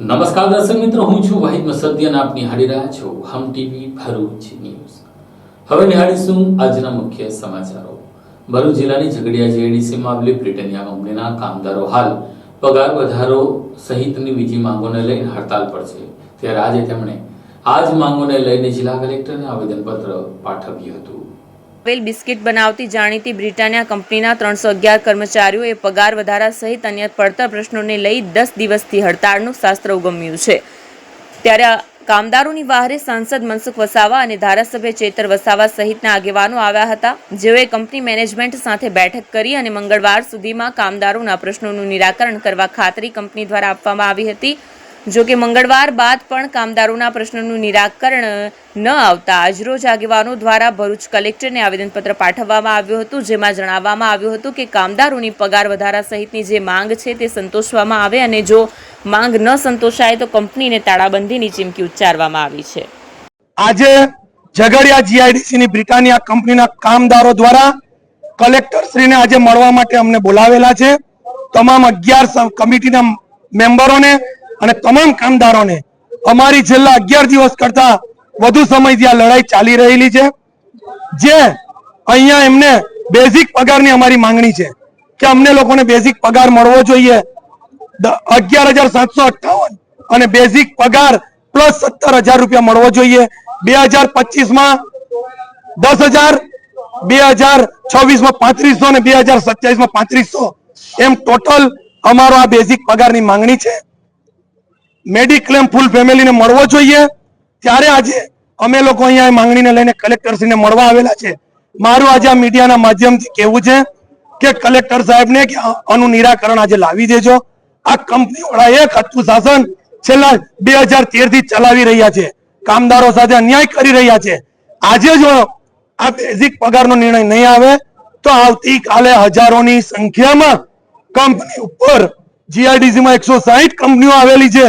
નમસ્કાર દર્શક મિત્રો, હું છું વાહિદ મસદી અને આપ નિહાળી રહ્યા છો હમ ટીવી ભરૂચ ન્યૂઝ। હવે નિહાળીશું આજના મુખ્ય સમાચારો। ભરૂચ જિલ્લાની ઝઘડિયા જીઆઈડીસીમાં આવેલી બ્રિટાનિયા કંપનીના કામદારો હાલ પગાર વધારો સહિતની બીજી માંગોને લઈને હડતાલ પર છે। ત્યારે આજે તેમણે આ જ માંગોને લઈને જિલ્લા કલેક્ટરને આવેદનપત્ર પાઠવ્યું હતું। બિસ્કિટ બનાવતી જાણીતી બ્રિટાનિયા કંપનીના 311 કર્મચારીઓએ પગાર વધારા સહિત અન્ય પડતર પ્રશ્નોને લઈ 10 દિવસથી હડતાળનું શાસ્ત્ર ઉગમ્યું છે। ત્યારે કામદારોની વહારે સાંસદ મનસુખ વસાવા અને ધારાસભ્ય ચેતર વસાવા સહિતના આગેવાનો આવ્યા હતા, જેઓએ કંપની મેનેજમેન્ટ સાથે બેઠક કરી અને મંગળવાર સુધીમાં કામદારોના પ્રશ્નોનું નિરાકરણ કરવા ખાતરી કંપની દ્વારા આપવામાં આવી હતી। જો કે મંગળવાર બાદ પણ કામદારોના પ્રશ્નોનું નિરાકરણ ન આવતા આજરોજ આગેવાનો દ્વારા ભરૂચ કલેક્ટરને આવેદનપત્ર પાઠવવામાં આવ્યું હતું, જેમાં જણાવવામાં આવ્યું હતું કે કામદારોની પગાર વધારા સહિતની જે માંગ છે તે સંતોષવામાં આવે અને જો માંગ ન સંતોષાય તો કંપનીને તાળાબંધીની ચીમકી ઉચ્ચારવામાં આવી છે। આજે ઝઘડિયા જીઆઈડીસીની બ્રિટાનિયા કંપનીના કામદારો દ્વારા કલેક્ટરશ્રીને આજે મળવા માટે અમને બોલાવેલા છે। તમામ 11 કમિટીના મેમ્બરોને અને તમામ કામદારોને અમારી છેલ્લા 11 દિવસ કરતા વધુ સમયથી આ લડાઈ ચાલી રહેલી છે, જે અહીંયા એમને બેઝિક પગારની અમારી માંગણી છે કે અમને લોકોને બેઝિક પગાર મળવો જોઈએ 11,758 અને બેઝિક પગાર પ્લસ 17,000 રૂપિયા મળવો જોઈએ। 2025 માં 10,000, 2026 માં 3,500 અને 2027 માં 3,500 એમ ટોટલ અમારો આ બેઝિક પગારની માંગણી છે। મેડિક્લેમ ફૂલ ફેમિલીને મળવો જોઈએ, ત્યારે આજે અમે લોકો અહીંયા માંગણીને લઈને કલેક્ટરશ્રીને મળવા આવેલા છે। મારું આજે આ મીડિયાના માધ્યમથી કહેવું છે કે કલેક્ટર સાહેબને કે આનું નિરાકરણ આજે લાવી દેજો। આ કંપનીવાળા એક હતું શાસન છેલ્લા 2013 થી ચલાવી રહ્યા છે, કામદારો સાથે અન્યાય કરી રહ્યા છે। આજે જો આ બેઝિક પગારનો નિર્ણય નહીં આવે તો આવતીકાલે હજારોની સંખ્યામાં કંપની ઉપર જીઆઈડીસીમાં 160 કંપનીઓ આવેલી છે,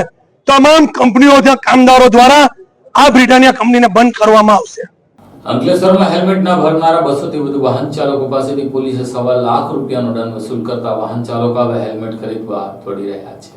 તમામ કંપનીઓ કામદારો દ્વારા આ બ્રિટાનિયા કંપનીને બંધ કરવામાં આવશે। અંકલેશ્વરમાં હેલ્મેટ ન ભરનારા 200 થી વધુ વાહન ચાલકો પાસેથી પોલીસે ₹1.25 લાખ રૂપિયાનો દંડ વસૂલ કરતા વાહન ચાલકો હવે હેલ્મેટ ખરીદવા દોડી રહ્યા છે।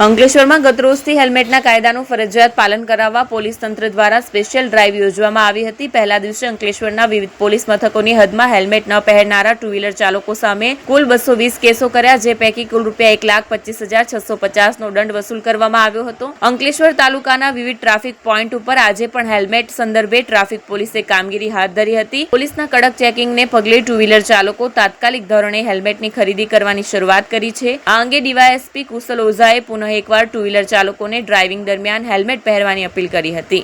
અંકલેશ્વરમાં ગતરોજથી હેલ્મેટના કાયદાનું ફરજિયાત પાલન કરાવવા પોલીસ તંત્ર દ્વારા સ્પેશિયલ ડ્રાઈવ યોજવામાં આવી હતી। પહેલા દિવસે અંકલેશ્વરના વિવિધ પોલીસ મથકોની હદમાં હેલ્મેટ ન પહેરનારા ટુ વ્હીલર ચાલકો સામે કુલ 220 કેસો કર્યા, જે પૈકી કુલ ₹1,25,650નો દંડ વસૂલ કરવામાં આવ્યો હતો। અંકલેશ્વર તાલુકાના વિવિધ ટ્રાફિક પોઈન્ટ ઉપર આજે પણ હેલ્મેટ સંદર્ભે ટ્રાફિક પોલીસે કામગીરી હાથ ધરી હતી। પોલીસના કડક ચેકિંગને પગલે ટુ વ્હીલર ચાલકો તાત્કાલિક ધોરણે હેલ્મેટની ખરીદી કરવાની શરૂઆત કરી છે। આ અંગે ડીવાયએસપી કુશલ ઓઝાએ પુનઃ એકવાર ટુ વ્હીલર ચાલકોને ડ્રાઇવિંગ દરમિયાન હેલ્મેટ પહેરવાની અપીલ કરી હતી।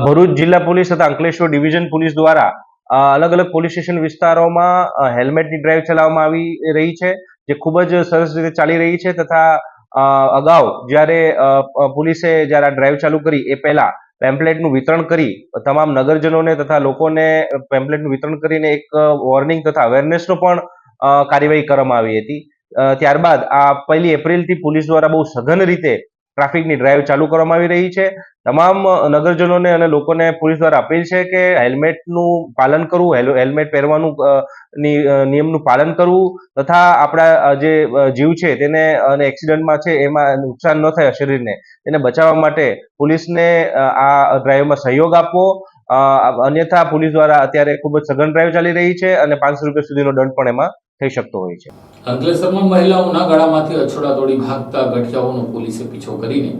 ભરૂચ જિલ્લા પોલીસ તથા અંકલેશ્વર ડિવિઝન પોલીસ દ્વારા અલગ અલગ પોલીસ સ્ટેશન વિસ્તારોમાં હેલ્મેટની ડ્રાઈવ ચલાવવામાં આવી રહી છે, જે ખૂબ જ સરસ રીતે ચાલી રહી છે। તથા અગાઉ જ્યારે પોલીસે જ્યારે આ ડ્રાઈવ ચાલુ કરી એ પહેલા પેમ્પલેટનું વિતરણ કરી તમામ નગરજનોને તથા લોકોને પેમ્પલેટનું વિતરણ કરીને એક વોર્નિંગ તથા અવેરનેસનો પણ કાર્યવાહી કરવામાં આવી હતી। ત્યારબાદ આ 1 એપ્રિલથી પોલીસ દ્વારા બહુ સઘન રીતે ટ્રાફિકની ડ્રાઈવ ચાલુ કરવામાં આવી રહી છે। તમામ નગરજનોને અને લોકોને પોલીસ દ્વારા અપીલ છે કે હેલ્મેટનું પાલન કરવું, હેલ્મેટ પહેરવાનું નિયમનું પાલન કરવું તથા આપણા જે જીવ છે તેને અને એક્સિડન્ટમાં છે એમાં નુકસાન ન થાય શરીરને, તેને બચાવવા માટે પોલીસને આ ડ્રાઈવમાં સહયોગ આપવો। અન્યથા પોલીસ દ્વારા અત્યારે ખૂબ જ સઘન ડ્રાઈવ ચાલી રહી છે અને ₹500 સુધીનો દંડ પણ એમાં થઈ શકતો હોય છે। અંકલેશ્વરમાં મહિલાઓના ગળામાંથી અછોડા તોડી ભાગતા ગઠિયાઓનો પોલીસે પીછો કરીને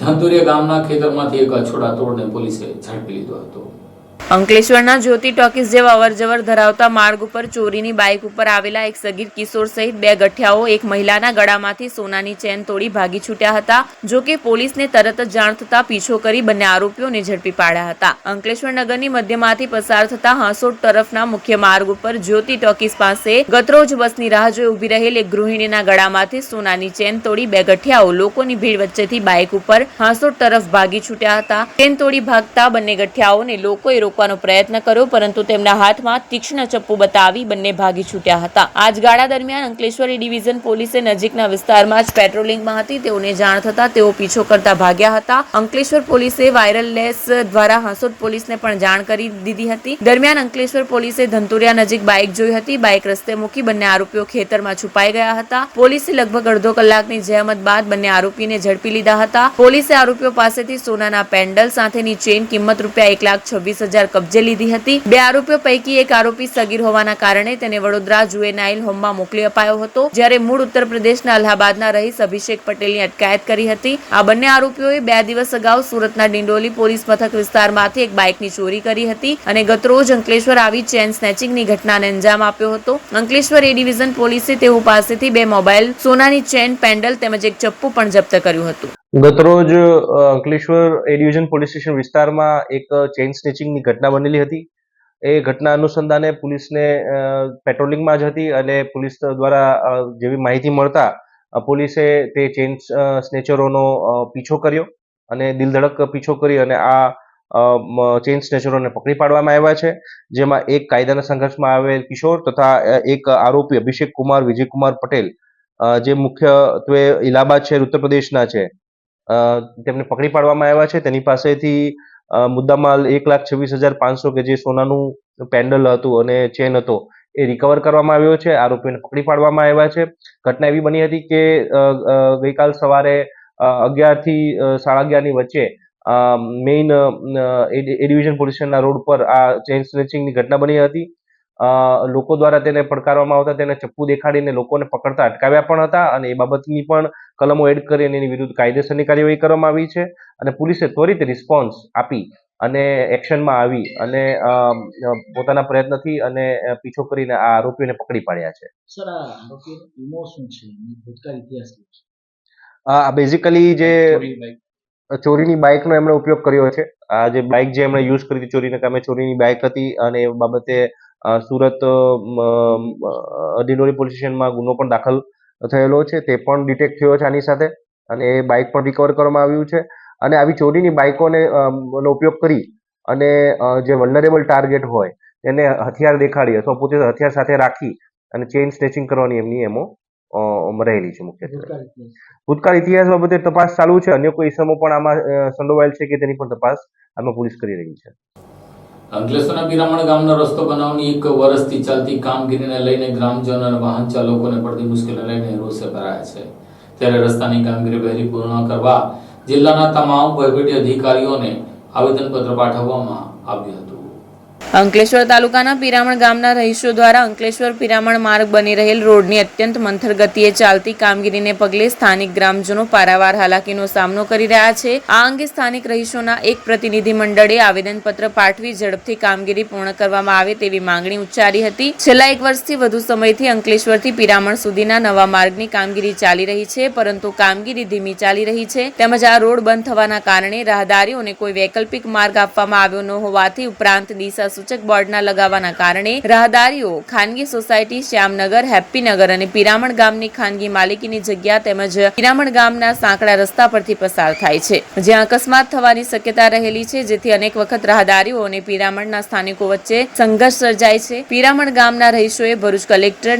ધંધુરિયા ગામના ખેતરમાંથી એક અછોડા તોડને પોલીસે ઝડપી લીધો હતો। અંકલેશ્વરના જ્યોતિ ટોકીઝ જેવા અવરજવર ધરાવતા માર્ગ ઉપર ચોરીની બાઇક ઉપર આવેલા એક સગીર કિશોર સહિત 2 ગઠિયાઓ એક મહિલાના ગળામાંથી સોનાની ચેન તોડી ભાગી છૂટ્યા હતા। જો કે પોલીસને તરત જ જાણ થતા પીછો કરી બંને આરોપીઓને ઝડપી પાડ્યા હતા। અંકલેશ્વર નગરની મધ્યમાંથી પસાર થતા હાંસોડ તરફના મુખ્ય માર્ગ ઉપર જ્યોતિ ટોકીઝ પાસે ગતરોજ બસની રાહ જોઈ ઉભી રહેલ એક ગૃહિણીના ગળામાંથી સોનાની ચેન તોડી 2 ગઠિયાઓ લોકોની ભીડ વચ્ચેથી બાઇક ઉપર હાંસોડ તરફ ભાગી છૂટ્યા હતા। ચેન તોડી ભાગતા બંને ગઠિયાઓને લોકોએ રોકવાનો પ્રયત્ન કર્યો, પરંતુ તેમના હાથમાં તીક્ષ્ણ ચપ્પુ બતાવી બંને ભાગી છૂટ્યા હતા. આ જ ગાળા દરમિયાન અંકલેશ્વર એ ડિવિઝન પોલીસે નજીકના વિસ્તારમાં જ પેટ્રોલિંગમાં હતી તેઓને જાણ થતા તેઓ પીછો કરતા ભાગ્યા હતા. અંકલેશ્વર પોલીસે વાયરલેસ દ્વારા હાંસોદ પોલીસને પણ જાણ કરી દીધી હતી. દરમિયાન અંકલેશ્વર પોલીસે ધંતુરિયા નજીક બાઇક જોઈ હતી. બાઇક રસ્તે મૂકી બંને આરોપીઓ ખેતરમાં છુપાઈ ગયા હતા. પોલીસે લગભગ અડધો કલાકની જહેમત બાદ બંને આરોપીને ઝડપી લીધા હતા. પોલીસે આરોપીઓ પાસેથી સોનાના પેન્ડલ સાથેની ચેન કિંમત ₹1,26,000 કબજે લીધી હતી. બે આરોપીઓ પૈકી એક આરોપી સગીર હોવાના કારણે તેને વડોદરા જુવેનાઇલ હોમમાં મોકલી અપાયો હતો, જ્યારે મૂળ ઉત્તર પ્રદેશના અલ્હાબાદના રહીશ અભિષેક પટેલની અટકાયત કરી હતી. આ બંને આરોપીઓએ 2 દિવસ અગાઉ સુરતના ડિંડોલી પોલીસ મથક વિસ્તારમાંથી એક બાઇકની ચોરી કરી હતી અને ગતરોજ અંકલેશ્વર આવી ચેન સ્નેચિંગની ઘટનાને અંજામ આપ્યો હતો. અંકલેશ્વર એ ડિવિઝન પોલીસે તેઓ પાસેથી 2 મોબાઈલ, સોનાની ચેન, પેન્ડલ તેમજ એક ચપ્પુ પણ જપ્ત કર્યું હતું. ગતરોજ Ankleshwar A division police station વિસ્તારમાં એક ચેઇન સ્નેચિંગની ઘટના બનેલી હતી. એ ઘટના અનુસંધાને પોલીસને પેટ્રોલિંગમાં જ હતી અને પોલીસ દ્વારા જેવી માહિતી મળતા પોલીસે તે ચેઇન સ્નેચરોનો પીછો કર્યો અને દિલધડક પીછો કરી અને આ ચેઇન સ્નેચરોને પકડી પાડવામાં આવ્યા છે, જેમાં એક કાયદાના સંઘર્ષમાં આવેલ કિશોર તથા એક આરોપી અભિષેક કુમાર વિજયકુમાર પટેલ જે મુખ્યત્વે ઇલાહાબાદ શહેર ઉત્તર પ્રદેશના છે, તેમને પકડી પાડવામાં આવ્યા છે. તેની પાસેથી મુદ્દામાલ 1,26,500 કે જે સોનાનું પેન્ડલ હતું અને ચેન હતો એ રિકવર કરવામાં આવ્યો છે. આરોપીને પકડી પાડવામાં આવ્યા છે. ઘટના એવી બની હતી કે ગઈકાલ સવારે 11 થી 11:30 વચ્ચે મેઇન એ ડિવિઝન પોલીસ સ્ટેશનના રોડ પર આ ચેઇન સ્નેચિંગની ઘટના બની હતી. લોકો દ્વારા તેને પડકારવામાં આવતા તેને ચપ્પુ દેખાડીને લોકોને પકડતા અટકાવ્યા પણ હતા અને એ બાબતની પણ કલમો એડ કરી અને એની વિરુદ્ધ કાયદેસરની કાર્યવાહી કરવામાં આવી છે અને પોલીસે ત્વરિત રિસ્પોન્સ આપી અને એક્શનમાં આવી અને પોતાના પ્રયત્નથી અને પીછો કરીને આ આરોપીઓને પકડી પાડ્યા છે. સર, આ આરોપીનો ઈમો શું છે? ભૂતકાળ ઇતિહાસ શું છે? આ બેઝિકલી જે ચોરીની બાઇકનો એમણે ઉપયોગ કર્યો છે. આ જે બાઇક જે એમણે યુઝ કરી હતી ચોરીના કામે, ચોરીની બાઇક હતી અને એ બાબતે સુરત ડિંડોલી પોલીસ સ્ટેશનમાં ગુનો પણ દાખલ થયેલો છે. તે પણ ડિટેક્ટ થયો છે આની સાથે અને એ બાઇક પણ રિકવર કરવામાં આવ્યું છે. અને આવી ચોરીની બાઇકોને નો ઉપયોગ કરી અને જે વલ્નરેબલ ટાર્ગેટ હોય તેને હથિયાર દેખાડી અથવા પોતે હથિયાર સાથે રાખી અને ચેઇન સ્નેચિંગ કરવાની એમની એમો રહેલી છે. મુખ્યત્વે ભૂતકાળ ઇતિહાસ બાબતે તપાસ ચાલુ છે. અન્ય કોઈ ઇસમો પણ આમાં સંડોવાયેલ છે કે તેની પણ તપાસ આમાં પોલીસ કરી રહી છે. અંકલેશ્વરના પિરામણ ગામનો રસ્તો બનાવવાની 1 વર્ષથી ચાલતી કામગીરીને લઈને ગ્રામજનો અને વાહન ચાલકોને પડતી મુશ્કેલીને લઈને રોષે ભરાયા છે. ત્યારે રસ્તાની કામગીરી વહેલી પૂર્ણ કરવા જિલ્લાના તમામ વહીવટી અધિકારીઓને આવેદનપત્ર પાઠવવામાં આવ્યું હતું. અંકલેશ્વર તાલુકાના પિરામણ ગામના રહીશો દ્વારા અંકલેશ્વર પિરામણ માર્ગ બની રહેલ રોડની અત્યંત મંથર ગતિએ ચાલતી કામગીરીને પગલે સ્થાનિક ગ્રામજનો પારાવાર હાલાકીનો સામનો કરી રહ્યા છે. આ અંગે સ્થાનિક રહીશોના એક પ્રતિનિધિ મંડળે આવેદનપત્ર પાઠવી ઝડપથી કામગીરી પૂર્ણ કરવામાં આવે તેવી માંગણી ઉચ્ચારી હતી. છેલ્લા 1 વર્ષથી વધુ સમયથી અંકલેશ્વરથી પિરામણ સુધીના નવા માર્ગની કામગીરી ચાલી રહી છે, પરંતુ કામગીરી ધીમી ચાલી રહી છે. તેમજ આ રોડ બંધ થવાના કારણે રાહદારીઓને કોઈ વૈકલ્પિક માર્ગ આપવામાં આવ્યો ન હોવાથી ઉપરાંત દિશા સૂચક બોર્ડના લગાવવાના કારણે રાહદારીઓ ખાનગી સોસાયટી શ્યામનગર, હેપ્પીનગર અને પિરામણ ગામની ખાનગી માલિકીની જગ્યા તેમજ પિરામણ ગામના સાંકડા રસ્તા પરથી પસાર થાય છે, જ્યાં અકસ્માત થવાની શક્યતા રહેલી છે, જેથી અનેક વખત રાહદારીઓ અને પિરામણના સ્થાનિકો વચ્ચે સંઘર્ષ સર્જાય છે. પિરામણ ગામના રહીશોએ ભરૂચ કલેક્ટર,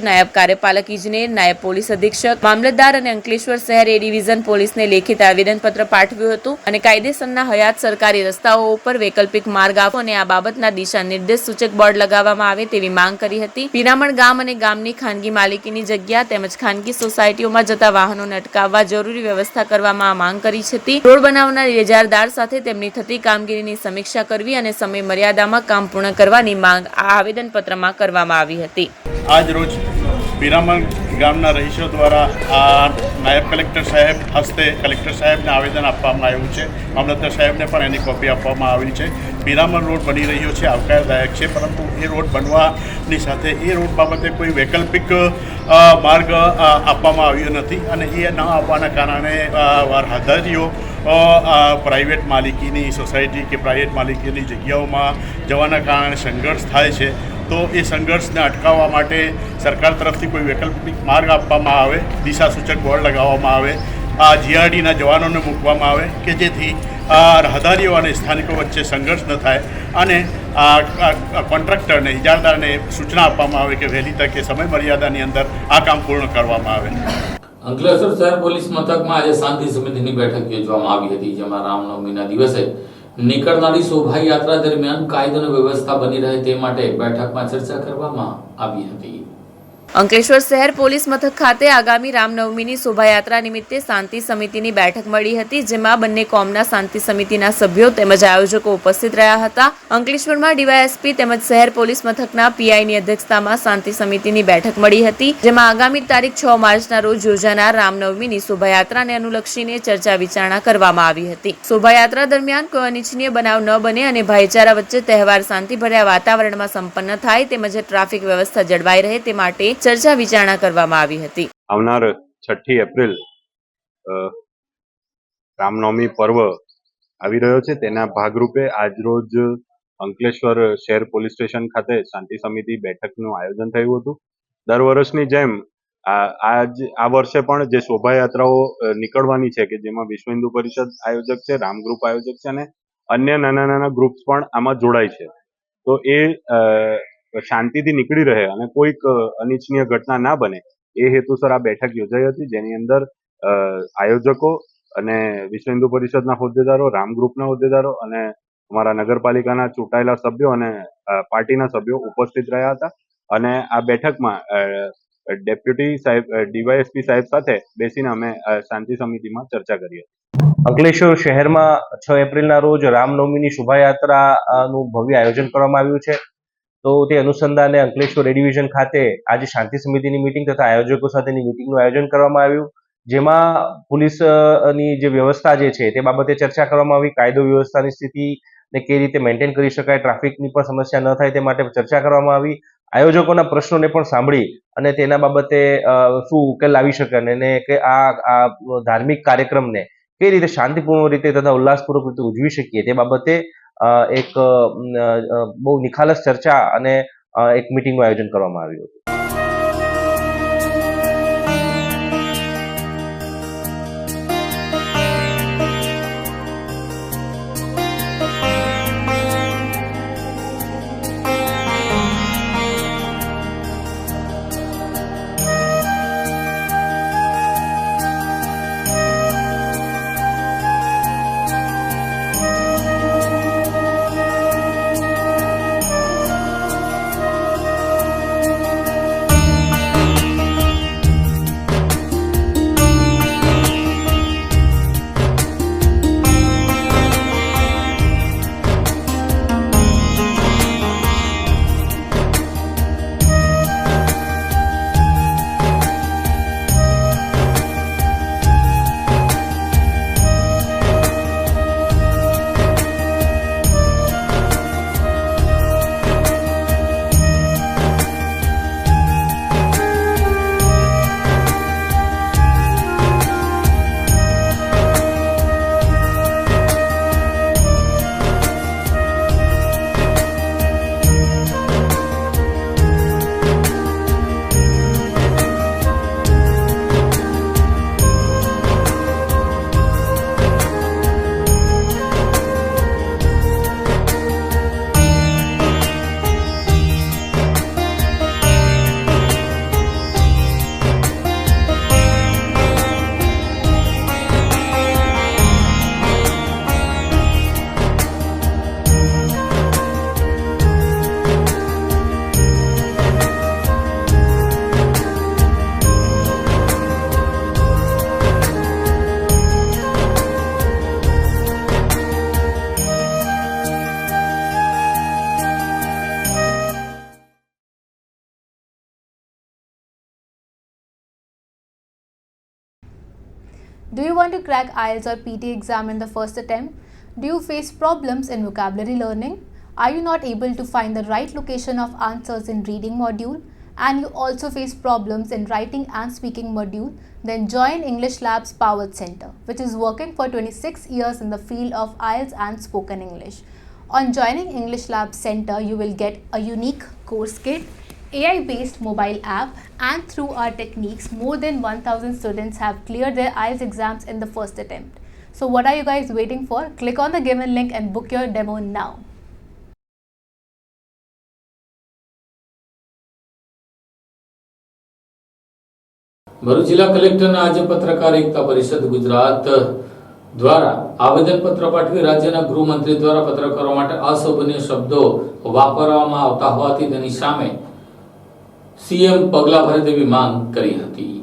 નાયબ કાર્યપાલક ઇજનેર, નાયબ પોલીસ અધિક્ષક, મામલતદાર અને અંકલેશ્વર શહેર એ ડિવિઝન પોલીસને લેખિત આવેદનપત્ર પાઠવ્યું હતું અને કાયદેસરના હયાત સરકારી રસ્તાઓ ઉપર વૈકલ્પિક માર્ગ આપો અને આ બાબતના દિશા નિર્દેશ સૂચક બોર્ડ લગાવવામાં આવે તેવી માંગ કરી હતી. પિરામણ ગામ અને ગામની ખાનગી માલિકીની જગ્યા તેમજ ખાનગી સોસાયટીઓમાં જતા વાહનોને અટકાવવા જરૂરી વ્યવસ્થા કરવામાં માંગ કરી હતી. રોડ બનાવનાર ઇજારદાર સાથે તેમની થતી કામગીરીની સમીક્ષા કરવી અને સમય મર્યાદામાં કામ પૂર્ણ કરવાની માંગ આ આવેદનપત્રમાં કરવામાં આવી હતી. આજ રોજ પિરામણ ગામના રહીશો દ્વારા આ નાયબ કલેક્ટર સાહેબ હસ્તે કલેક્ટર સાહેબને આવેદન આપવામાં આવ્યું છે. મામલતદાર સાહેબને પણ એની કોપી આપવામાં આવી છે. પિરામણ રોડ બની રહ્યો છે, આવકારદાયક છે, પરંતુ એ રોડ બનવાની સાથે એ રોડ બાબતે કોઈ વૈકલ્પિક માર્ગ આપવામાં આવ્યો નથી અને એ ન આપવાના કારણે રાહદારીઓ પ્રાઇવેટ માલિકીની સોસાયટી કે પ્રાઇવેટ માલિકીની જગ્યાઓમાં જવાના કારણે સંઘર્ષ થાય છે. તો એ સંઘર્ષને અટકાવવા માટે સરકાર તરફથી કોઈ વૈકલ્પિક માર્ગ આપવામાં આવે, દિશા સૂચક બોર્ડ લગાવવામાં આવે જીઆરડીના જવાનોને મૂકવામાં આવે કે જેથી રાહદારીઓ અને સ્થાનિકો વચ્ચે સંઘર્ષ ન થાય અને કોન્ટ્રાક્ટરને ઇજારદારને સૂચના આપવામાં આવે કે વહેલી તકે સમય મર્યાદાની અંદર આ કામ પૂર્ણ કરવામાં આવે. અંકલેશ્વર શહેર પોલીસ મથકમાં આજે શાંતિ સમિતિની બેઠક યોજવામાં આવી હતી, જેમાં રામનવમીના દિવસે નીકળનારી શોભાયાત્રા દરમિયાન કાયદો અને વ્યવસ્થા બની રહે તે માટે બેઠકમાં ચર્ચા કરવામાં આવી હતી. અંકલેશ્વર શહેર પોલીસ મથક ખાતે આગામી રામનવમીની શોભાયાત્રા નિમિત્તે શાંતિ સમિતિની બેઠક મળી હતી, જેમાં બંને કોમના શાંતિ સમિતિના સભ્યો તેમજ આયોજકો ઉપસ્થિત રહ્યા હતા. અંકલેશ્વરમાં ડીવાયએસપી તેમજ શહેર પોલીસ મથકના પીઆઈની અધ્યક્ષતામાં શાંતિ સમિતિની બેઠક મળી હતી, જેમાં આગામી તારીખ 6 માર્ચના રોજ યોજાનાર રામનવમીની શોભાયાત્રાને અનુલક્ષીને ચર્ચા વિચારણા કરવામાં આવી હતી. શોભાયાત્રા દરમિયાન કોઈ અનિચ્છનીય બનાવ ન બને અને ભાઈચારા વચ્ચે તહેવાર શાંતિભર્યા વાતાવરણમાં સંપન્ન થાય તેમજ ટ્રાફિક વ્યવસ્થા જળવાઈ રહે તે માટે ચર્ચા વિચારણા કરવામાં આવી હતી. આવનાર 6 એપ્રિલ રામનવમી પર્વ આવી રહ્યો છે, તેના ભાગરૂપે આજરોજ અંકલેશ્વર શહેર પોલીસ સ્ટેશન ખાતે શાંતિ સમિતિ બેઠકનું આયોજન થયું હતું. દર વર્ષની જેમ આ વર્ષે પણ જે શોભાયાત્રાઓ નીકળવાની છે કે જેમાં વિશ્વ હિન્દુ પરિષદ આયોજક છે, રામ ગ્રુપ આયોજક છે અને અન્ય નાના નાના ગ્રુપ્સ પણ આમાં જોડાય છે. તો એ શાંતિથી નીકળી રહે અને કોઈક અનિચ્છનીય ઘટના ના બને એ હેતુસર આ બેઠક યોજાઈ હતી, જેની અંદર આયોજકો અને વિશ્વ હિન્દુ પરિષદના હોદ્દેદારો, રામ ગ્રુપના હોદ્દેદારો અને અમારા નગરપાલિકાના ચૂંટાયેલા સભ્યો અને પાર્ટીના સભ્યો ઉપસ્થિત રહ્યા હતા. અને આ બેઠકમાં ડેપ્યુટી સાહેબ ડીવાયએસપી સાહેબ સાથે બેસીને અમે શાંતિ સમિતિમાં ચર્ચા કરી હતી. અંકલેશ્વર શહેરમાં 6 એપ્રિલના રોજ રામનવમીની શોભાયાત્રાનું ભવ્ય આયોજન કરવામાં આવ્યું છે. તો તે અનુસંધાને અંકલેશ્વર એ ડિવિઝન ખાતે આજે શાંતિ સમિતિની મિટિંગ તથા આયોજકો સાથેની મિટિંગનું આયોજન કરવામાં આવ્યું, જેમાં પોલીસની જે વ્યવસ્થા જે છે તે બાબતે ચર્ચા કરવામાં આવી. કાયદો વ્યવસ્થાની સ્થિતિને કઈ રીતે મેન્ટેન કરી શકાય, ટ્રાફિકની પણ સમસ્યા ન થાય તે માટે ચર્ચા કરવામાં આવી. આયોજકોના પ્રશ્નોને પણ સાંભળી અને તેના બાબતે શું ઉકેલ લાવી શકે અને કે આ ધાર્મિક કાર્યક્રમને કઈ રીતે શાંતિપૂર્ણ રીતે તથા ઉલ્લાસપૂર્વક રીતે ઉજવી શકીએ તે બાબતે એક બહુ નિખાલસ ચર્ચા અને એક મિટિંગનું આયોજન કરવામાં આવ્યું હતું. Do you want to crack IELTS or PT exam in the first attempt? Do you face problems in vocabulary learning? Are you not able to find the right location of answers in reading module? And you also face problems in writing and speaking module? Then join English Labs Powered Center, which is working for 26 years in the field of IELTS and spoken English. On joining English Labs Center, you will get a unique course kit, AI-based mobile app, and through our techniques, more than 1,000 students have cleared their IELTS exams in the first attempt. So what are you guys waiting for? Click on the given link and book your demo now. Bharuch જિલ્લા કલેક્ટરને આજે પત્રકાર એકતા પરિષદ ગુજરાત દ્વારા આવેદનપત્ર પાઠવી રાજ્યના ગૃહમંત્રી દ્વારા પત્રકારો માટે અશોભનીય શબ્દો વાપરવામાં આવતા હોવાથી તેની સામે સીએમ પગલાં ભરે તેવી માંગ કરી હતી.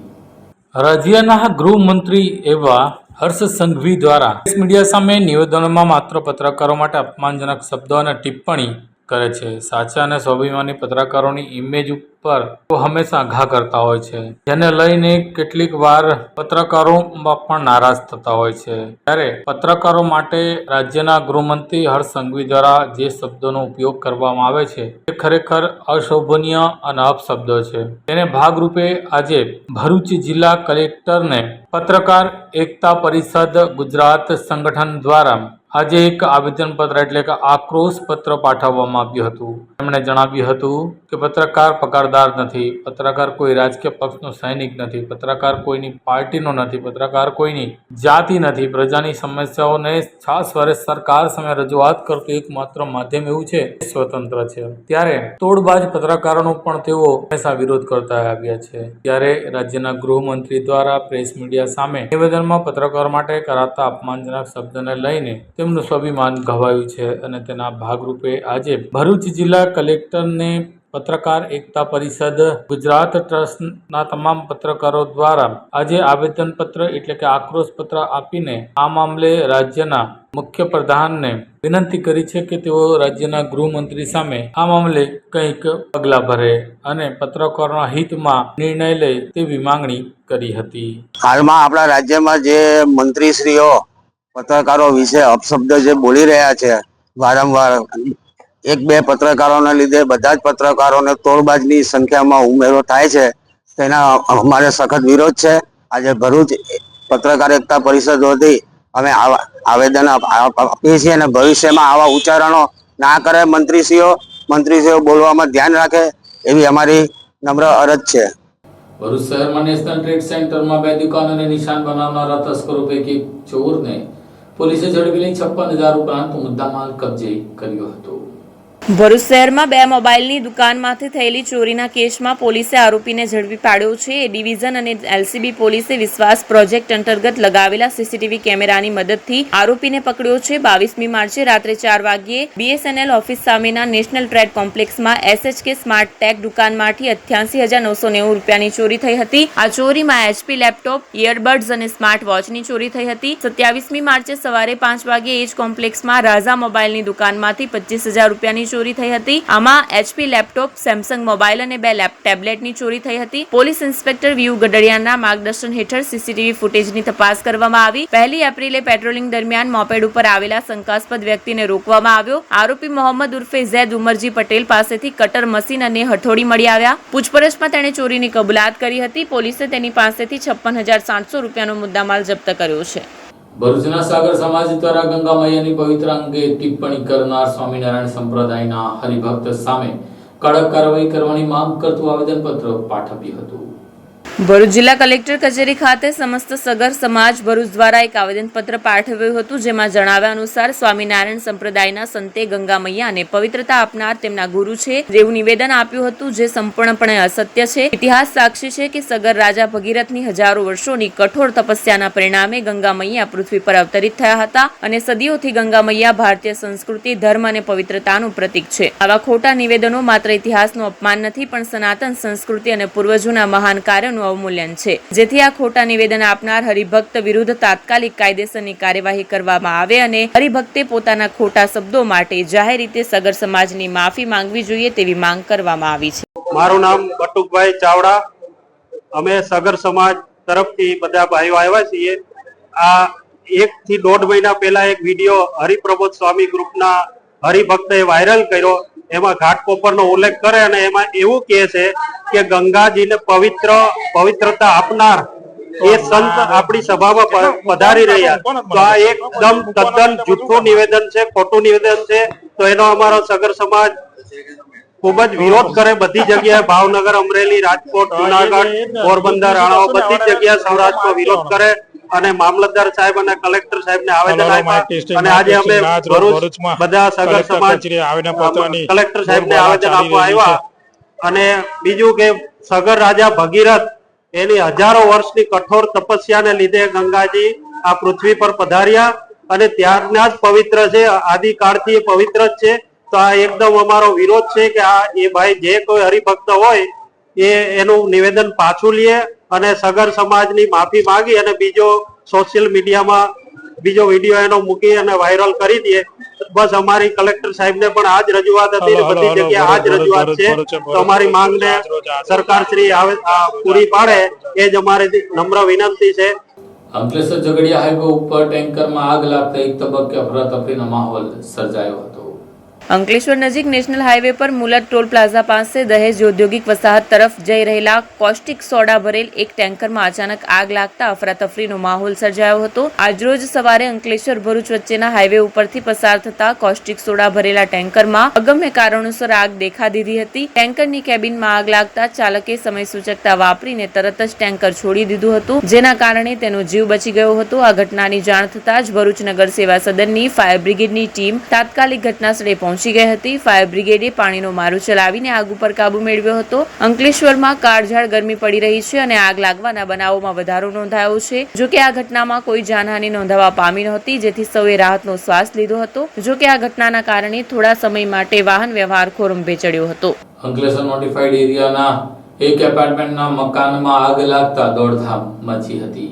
રાજ્યના ગૃહમંત્રી એવા હર્ષ સંઘવી દ્વારા મીડિયા સામે નિવેદનોમાં માત્ર પત્રકારો માટે અપમાનજનક શબ્દો અને ટિપ્પણી કરે છે. સાચા અને સ્વાભિમાની પત્રકારોની ઇમેજ ઉપર તેઓ હંમેશા આઘા કરતા હોય છે, જેને લઈને કેટલીક વાર પત્રકારોમાં પણ નારાજ થતા હોય છે. ત્યારે પત્રકારો માટે રાજ્યના ગૃહમંત્રી હર્ષ સંઘવી દ્વારા જે શબ્દોનો ઉપયોગ કરવામાં આવે છે તે ખરેખર અશોભનીય અને અપશબ્દો છે. તેને ભાગરૂપે આજે ભરૂચ જિલ્લા કલેક્ટરને પત્રકાર એકતા પરિષદ ગુજરાત સંગઠન દ્વારા આજે એક આવેદનપત્ર એટલે કે આક્રોશ પત્ર પાઠવવામાં આવ્યું હતું. તેમણે જણાવ્યું હતું કે પત્રકાર પગારદાર નથી, પત્રકાર કોઈ રાજકીય પક્ષનો સૈનિક નથી, પત્રકાર કોઈની પાર્ટીનો નથી, પત્રકાર કોઈની જાતિ નથી. પ્રજાની સમસ્યાઓને છાસવારે સરકાર સામે રજૂઆત કરતું એકમાત્ર માધ્યમ એવું છે તે સ્વતંત્ર છે. ત્યારે તોડબાજ પત્રકારોનો પણ તેઓ હંમેશા વિરોધ કરતા આવ્યા છે. ત્યારે રાજ્યના ગૃહમંત્રી દ્વારા પ્રેસ મીડિયા સામે નિવેદનમાં પત્રકારો માટે કરાતા અપમાનજનક શબ્દને લઈને તેમનું સ્વાભિમાન ઘવાયું છે અને તેના ભાગરૂપે આજે ભરૂચ જિલ્લા કલેક્ટરને પત્રકાર એકતા પરિષદ ગુજરાત ટ્રસ્ટના તમામ પત્રકારો દ્વારા આજે આવેદનપત્ર એટલે કે આક્રોશ પત્ર આપીને આ મામલે રાજ્યના મુખ્ય પ્રધાનને વિનંતી કરી છે કે તેઓ રાજ્યના ગૃહમંત્રી સામે આ મામલે કંઈક પગલાં ભરે અને પત્રકારોના હિતમાં નિર્ણય લે તેવી માંગણી કરી હતી. હાલમાં આપણા રાજ્યમાં જે મંત્રીશ્રીઓ પત્રકારો વિશે અપશબ્દ જે બોલી રહ્યા છે વારંવાર, એક બે પત્રકારોના લીધે બધા જ પત્રકારોને તોડબાજની સંખ્યામાં ઉમેરો થાય છે. તેના અમારે સખત વિરોધ છે. આજે ભરૂચ પત્રકાર એકતા પરિષદ વતી અમે આવેદન આપીએ છીએ અને ભવિષ્યમાં આવા ઉચ્ચારણો ના કરે મંત્રીશ્રીઓ બોલવામાં ધ્યાન રાખે એવી અમારી નમ્ર અરજ છે. ભરૂચ શહેરમાં નેશનલ ટ્રેડ સેન્ટરમાં 2 દુકાનોને નિશાન બનાવનારા તસ્કરો પૈકી ચોરને પોલીસે ઝડપી લઈ 56,000 ઉપરાંત મુદ્દામાલ કબજે કર્યો હતો. ભરૂચ શહેરમાં 2 મોબાઈલની દુકાનમાંથી થયેલી ચોરીના કેસમાં પોલીસે આરોપીને ઝડપી પાડ્યો છે. એ ડિવિઝન અને એલસીબી પોલીસે વિશ્વાસ પ્રોજેક્ટ અંતર્ગત લગાવેલા સીસીટીવી કેમેરાની મદદથી આરોપીને પકડ્યો છે. 22મી માર્ચે રાત્રે 4 વાગ્યે બીએસએનએલ ઓફિસ સામેના નેશનલ ટ્રેડ કોમ્પ્લેક્સમાં એસએચકે સ્માર્ટ ટેક દુકાનમાંથી 88,990 રૂપિયાની ચોરી થઈ હતી. આ ચોરીમાં એચપી લેપટોપ, ઇયરબડ્સ અને સ્માર્ટ વોચની ચોરી થઈ હતી. 27મી માર્ચે સવારે 5 વાગ્યે એ જ કોમ્પ્લેક્સમાં રાઝા મોબાઈલની દુકાનમાંથી 25,000 રૂપિયાની ચોરી થઈ હતી. આમાં એચપી લેપટોપ, સેમસંગ મોબાઈલ અને 2 ટેબ્લેટની ચોરી થઈ હતી. પોલીસ ઇન્સ્પેક્ટર વીયુ ગડડિયાના માર્ગદર્શન હેઠળ સીસીટીવી ફૂટેજની તપાસ કરવામાં આવી. 1 એપ્રિલે પેટ્રોલિંગ દરમિયાન મોપેડ ઉપર આવેલા શંકાસ્પદ વ્યક્તિને રોકવામાં આવ્યો. આરોપી મોહમ્મદ ઉર્ફે ઝૈદ ઉમરજી પટેલ પાસેથી કટર મશીન અને હથોડી મળી આવ્યા. પૂછપરછમાં તેણે ચોરીની કબૂલાત કરી હતી. પોલીસે તેની પાસેથી 56,700 રૂપિયાનો મુદ્દામાલ જપ્ત કર્યો છે. ભરૂચના સાગર સમાજ દ્વારા ગંગા મૈયાની પવિત્ર અંગે ટિપ્પણી કરનાર સ્વામિનારાયણ સંપ્રદાયના હરિભક્ત સામે કડક કાર્યવાહી કરવાની માંગ કરતું આવેદનપત્ર પાઠવ્યું હતું. ભરૂચ જિલ્લા કલેક્ટર કચેરી ખાતે સમસ્ત સગર સમાજ ભરૂચ દ્વારા એક આવેદનપત્ર પાઠવ્યું હતું. જેમાં જણાવ્યા અનુસાર સ્વામિનારાયણ સંપ્રદાયના સંતે ગંગા મૈયાને પવિત્રતા આપનાર તેમના ગુરુ છે તેવું નિવેદન આપ્યું હતું, જે સંપૂર્ણપણે અસત્ય છે. ઇતિહાસ સાક્ષી છે કે સગર રાજા ભગીરથની હજારો વર્ષોની કઠોર તપસ્યાના પરિણામે ગંગા મૈયા પૃથ્વી પર અવતરિત થયા હતા અને સદીઓથી ગંગા મૈયા ભારતીય સંસ્કૃતિ, ધર્મ અને પવિત્રતાનું પ્રતીક છે. આવા ખોટા નિવેદનો માત્ર ઇતિહાસનું અપમાન નથી, પણ સનાતન સંસ્કૃતિ અને પૂર્વજોના મહાન કાર્યનું અવમૂલ્યન છે. જેથી આ ખોટા નિવેદન આપનાર હરિભક્ત વિરુદ્ધ તાત્કાલિક કાયદેસરની કાર્યવાહી કરવામાં આવે અને હરિભક્તે પોતાના ખોટા શબ્દો માટે જાહેર રીતે સગર સમાજની માફી માંગવી જોઈએ તેવી માંગ કરવામાં આવી છે. મારું નામ બટુકભાઈ ચાવડા. અમે સગર સમાજ તરફથી બધા ભાઈઓ આવ્યા છીએ. આ 1 થી 1.5 મહિના પહેલા એક વિડીયો હરિપ્રબોધ સ્વામી ગ્રુપના હરિભક્તે વાયરલ કર્યો. એમાં ઘાટકોપરનો ઉલ્લેખ કરે અને એમાં એવું કહે છે કે ગંગાજીને પવિત્રતા આપનાર એ સંત આપણી સભામાં પધારી રહ્યા. તો આ એકદમ તદ્દન જૂઠું નિવેદન છે, ખોટું નિવેદન છે. તો એનો અમારો સગર સમાજ ખૂબ જ વિરોધ કરે બધી જગ્યાએ, ભાવનગર, અમરેલી, રાજકોટ, જુનાગઢ, પોરબંદર, રાણાઓ બધી જ જગ્યાએ સૌરાષ્ટ્રમાં વિરોધ કરે અને મામલતદાર સાહેબ અને કલેક્ટર સાહેબને આવેદન આપ્યા અને આજે અમે ભરૂચ બધા સગર સમાજ કલેક્ટર સાહેબને આવેદન આપવા આવ્યા. અને બીજું કે સગર રાજા ભગીરથ એની હજારો વર્ષની કઠોર તપસ્યાને લીધે ગંગાજી આ પૃથ્વી પર પધાર્યા અને ત્યારના જ પવિત્ર છે, આદિકાળથી એ પવિત્ર જ છે. તો આ એકદમ અમારો વિરોધ છે કે આ એ ભાઈ જે કોઈ હરિભક્ત હોય એનું નિવેદન પાછું લે અને સગર સમાજની માફી માંગી અને બીજો સોશિયલ મીડિયામાં બીજો વિડીયો એનો મૂકી અને વાયરલ કરી દે. બસ અમારી કલેક્ટર સાહેબને પણ આ જ રજૂઆત હતી, બધી જગ્યાએ આ જ રજૂઆત છે. તો અમારી માંગને સરકાર શ્રી પૂરી પાડે એ જ અમારી નમ્ર વિનંતી છે. અંકલેશ્વર ઝઘડિયા હાઈવે ઉપર ટેન્કરમાં આગ લાગતા એક તબક્કે અફરાતફરીનો માહોલ સર્જાયો હતો. અંકલેશ્વર નજીક નેશનલ હાઈવે પર મુલત ટોલ પ્લાઝા પાસે દહેજ ઔદ્યોગિક વસાહત તરફ જઈ રહેલા કોસ્ટિક સોડા ભરેલ એક ટેન્કરમાં અચાનક આગ લાગતા અફરાતફરીનો માહોલ સર્જાયો હતો. આજરોજ સવારે અંકલેશ્વર ભરૂચ વચ્ચેના હાઈવે ઉપરથી પસાર થતા કોસ્ટિક સોડા ભરેલા ટેન્કરમાં અગમ્ય કારણોસર આગ દેખા દીધી હતી. ટેન્કરની કેબિનમાં આગ લાગતા ચાલકે સમય સૂચકતા વાપરીને તરત જ ટેન્કર છોડી દીધું હતું, જેના કારણે તેનો જીવ બચી ગયો હતો. આ ઘટનાની જાણ થતાં જ ભરૂચ નગર સેવા સદનની ફાયર બ્રિગેડની ટીમ તાત્કાલિક ઘટનાસ્થળે પહોંચી ગઈ હતી. ફાયર બ્રિગેડે પાણીનો મારો ચલાવીને આગ ઉપર કાબુ મેળવ્યો હતો. અંકલેશ્વરમાં કાળઝાળ ગરમી પડી રહી છે અને આગ લાગવાના બનાવોમાં વધારો નોંધાયો છે. જોકે આ ઘટનામાં કોઈ જાનહાનિ નોંધાવા પામી નહોતી, જેથી સૌએ રાહતનો શ્વાસ લીધો હતો. જોકે આ ઘટનાના કારણે થોડા સમય માટે વાહન વ્યવહાર ખોરંભે ચડ્યો હતો. અંકલેશ્વર નોટિફાઈડ એરિયાના એક એપાર્ટમેન્ટના મકાનમાં આગ લાગતા દોડધામ મચી હતી.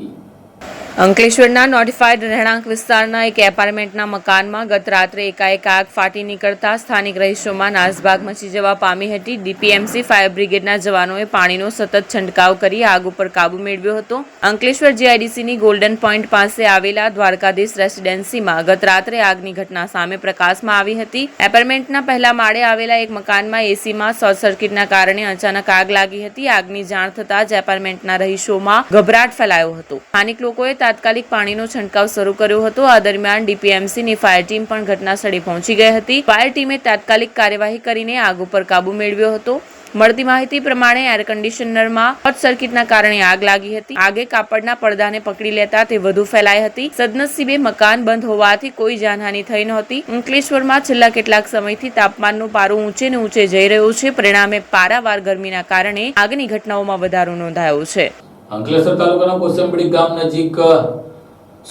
અંકલેશ્વરના નોટિફાઈડ રહેણાંક વિસ્તારના એક એપાર્ટમેન્ટના મકાનમાં ગત રાત્રે એકાએક આગ ફાટી નીકળતા સ્થાનિક રહીશોમાં નાસભાગ મચી જવા પામી હતી. ડીપીએમસી ફાયર બ્રિગેડના જવાનોએ પાણીનો સતત છંટકાવ કરી આગ ઉપર કાબુ મેળવ્યો હતો. અંકલેશ્વર જીઆઈડીસીની ગોલ્ડન પોઈન્ટ પાસે આવેલા દ્વારકાધીશ રેસિડેન્સીમાં ગત રાત્રે આગની ઘટના સામે પ્રકાશમાં આવી હતી. એપાર્ટમેન્ટના પહેલા માળે આવેલા એક મકાનમાં એસીમાં શોર્ટ સર્કિટના કારણે અચાનક આગ લાગી હતી. આગની જાણ થતાં જ એપાર્ટમેન્ટના રહીશોમાં ગભરાટ ફેલાયો હતો. સ્થાનિક લોકોએ તાત્કાલિક પાણીનો છંટકાવ શરૂ કર્યો હતો. આ દરમિયાન ડીપીએમસીની ફાયર ટીમ પણ ઘટના સ્થળે પહોંચી ગઈ હતી. ફાયર ટીમે તાત્કાલિક કાર્યવાહી કરીને આગ ઉપર કાબુ મેળવ્યો હતો. મળતી માહિતી પ્રમાણે એર કન્ડિશનરમાં શોર્ટ સર્કિટના કારણે આગ લાગી હતી. આગે કાપડના પડદાને પકડી લેતા તે વધુ ફેલાઈ હતી. સદનસીબે મકાન બંધ હોવાથી કોઈ જાનહાનિ થઈ નહોતી. અંકલેશ્વરમાં છેલ્લા કેટલાક સમયથી તાપમાનનો પારો ઊંચે ને ઊંચે જઈ રહ્યો છે. પરિણામે પારાવાર ગરમીના કારણે આગની ઘટનાઓમાં વધારો નોંધાયો છે. અંકલેશ્વર તાલુકાના કોસંબડી ગામ નજીક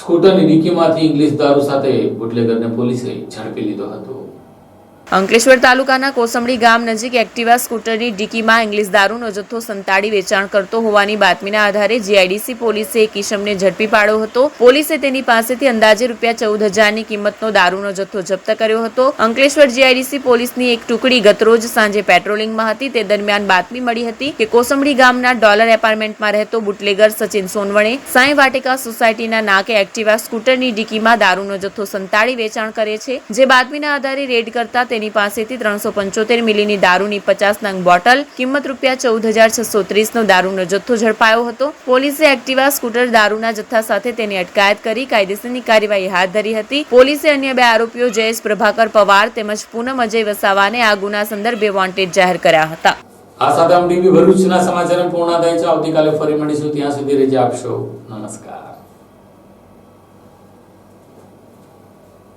સ્કૂટરની ડીકીમાંથી ઇંગ્લિશ દારૂ સાથે બુટલેગરને પોલીસે ઝડપી લીધો હતો. અંકલેશ્વર તાલુકાના કોસંબડી ગામ નજીક એક્ટિવા સ્કૂટરની ડીકીમાં ઇંગ્લિશ દારૂનો જથ્થો સંતાડી વેચાણ કરતો હોવાની બાતમીના આધારે જીઆઈડીસી પોલીસે એક ઈસમને ઝડપી પાડ્યો હતો. પોલીસે તેની પાસેથી અંદાજે ₹14,000ની કિંમતનો દારૂનો જથ્થો જપ્ત કર્યો હતો. અંકલેશ્વર જીઆઈડીસી પોલીસની એક ટુકડી ગતરોજ સાંજે પેટ્રોલિંગમાં હતી. તે દરમિયાન બાતમી મળી હતી કે કોસંબડી ગામના ડોલર એપાર્ટમેન્ટમાં રહેતો બુટલેગર સચિન સોનવણે સાંઈ વાટિકા સોસાયટીના નાકે એક્ટિવા સ્કૂટરની ડીકીમાં દારૂનો જથ્થો સંતાડી વેચાણ કરે છે. જે બાતમીના આધારે રેડ કરતા તેની પાસેથી 375 મિલીની દારૂની 50 નંગ બોટલ, કિંમત ₹14,630નો દારૂનો જથ્થો ઝડપાયો હતો. પોલીસે એક્ટિવા સ્કૂટર દારૂના જથ્થા સાથે તેની અટકાયત કરી કાયદેસરની કાર્યવાહી હાથ ધરી હતી. પોલીસે અન્ય 2 આરોપીઓ જયેશ પ્રભાકર પવાર તેમજ પૂનમ અજય વસાવાને આ ગુના સંદર્ભે વોન્ટેડ જાહેર કર્યા હતા. આ સાથે આમ ટીવી ભરૂચના સમાચાર પૂર્ણ થાય છે. આવતીકાલે ફરી મળીશું. ત્યાં સુધી રજા આપશો. નમસ્કાર.